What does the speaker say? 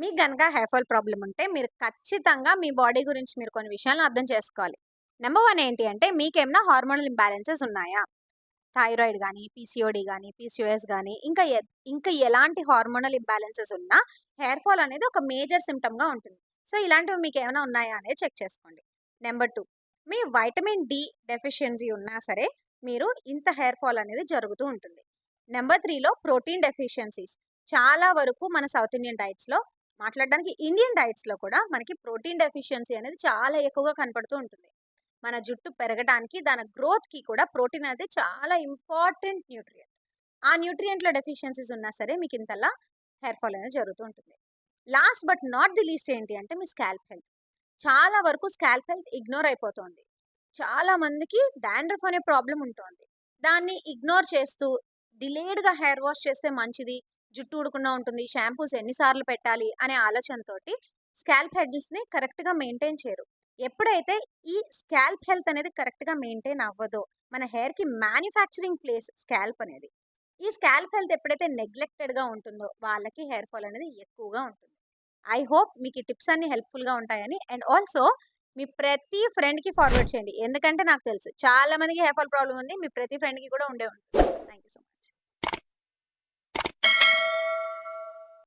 మీకు గనక hair fall problem ఉంటే మీరు ఖచ్చితంగా మీ బాడీ గురించి మీరు కొన్ని విషయాలను అర్థం చేసుకోవాలి. నంబర్ 1 ఏంటి అంటే మీకేమన్నా హార్మోనల్ ఇంబాలెన్సెస్ ఉన్నాయా? థైరాయిడ్ గాని, పీసీఓడీ గాని, పీసీఓఎస్ గాని ఇంకా ఎలాంటి హార్మోనల్ ఇంబాలెన్సెస్ ఉన్నా హెయిర్ ఫాల్ అనేది ఒక మేజర్ సింప్టమ్‌గా ఉంటుంది. సో, ఇలాంటివి మీకేమైనా ఉన్నాయా అనేది చెక్ చేసుకోండి. నంబర్ 2 మీ వైటమిన్ డి డెఫిషియన్సీ ఉన్నా సరే మీరు ఇంత హెయిర్ ఫాల్ అనేది జరుగుతూ ఉంటుంది. నంబర్ 3లో ప్రోటీన్ డెఫిషియన్సీస్ చాలా వరకు మన సౌత్ ఇండియన్ డైట్స్‌లో మాట్లాడడానికి ఇండియన్ డైట్స్‌లో కూడా మనకి ప్రోటీన్ డెఫిషియన్సీ అనేది చాలా ఎక్కువగా కనపడుతూ ఉంటుంది. మన జుట్టు పెరగడానికి, దాని గ్రోత్‌కి కూడా ప్రోటీన్ అనేది చాలా ఇంపార్టెంట్ న్యూట్రియంట్. ఆ న్యూట్రియంట్‌లో డెఫిషియన్సీస్ ఉన్నా సరే మీకింతలా హెయిర్ ఫాల్ అనేది జరుగుతూ ఉంటుంది. Last but not the least ఏంటి అంటే మీ స్కాల్ప్ హెల్త్. చాలా వరకు స్కాల్ప్ హెల్త్ ఇగ్నోర్ అయిపోతోంది. చాలా మందికి డాండ్రఫ్ అనే ప్రాబ్లమ్ ఉంటోంది. దాన్ని ఇగ్నోర్ చేస్తూ డిలేడ్‌గా హెయిర్ వాష్ చేస్తే మంచిది. జుట్టు ఊడకుండా ఉంటుంది. షాంపూస్ ఎన్ని సార్లు పెట్టాలి అనే ఆలోచనతోటి స్కాల్ప్ హెడ్జెస్‌ని కరెక్ట్‌గా మెయింటైన్ చేయరు. ఎప్పుడైతే ఈ స్కాల్ప్ హెల్త్ అనేది కరెక్ట్‌గా మెయింటైన్ అవ్వదో, మన హెయిర్‌కి మ్యానుఫ్యాక్చరింగ్ ప్లేస్ స్కాల్ప్ అనేది. ఈ స్కాల్ప్ హెల్త్ ఎప్పుడైతే నెగ్లెక్టెడ్‌గా ఉంటుందో వాళ్ళకి హెయిర్ ఫాల్ అనేది ఎక్కువగా ఉంటుంది. ఐ హోప్ మీకు ఈ టిప్స్ అన్నీ హెల్ప్‌ఫుల్‌గా ఉంటాయని. అండ్ ఆల్సో మీ ప్రతి ఫ్రెండ్‌కి ఫార్వర్డ్ చేయండి. ఎందుకంటే నాకు తెలుసు చాలా మందికి హెయిర్ ఫాల్ ప్రాబ్లమ్ ఉంది. మీ ప్రతి ఫ్రెండ్‌కి కూడా ఉండే ఉంటుంది. Thank you so much.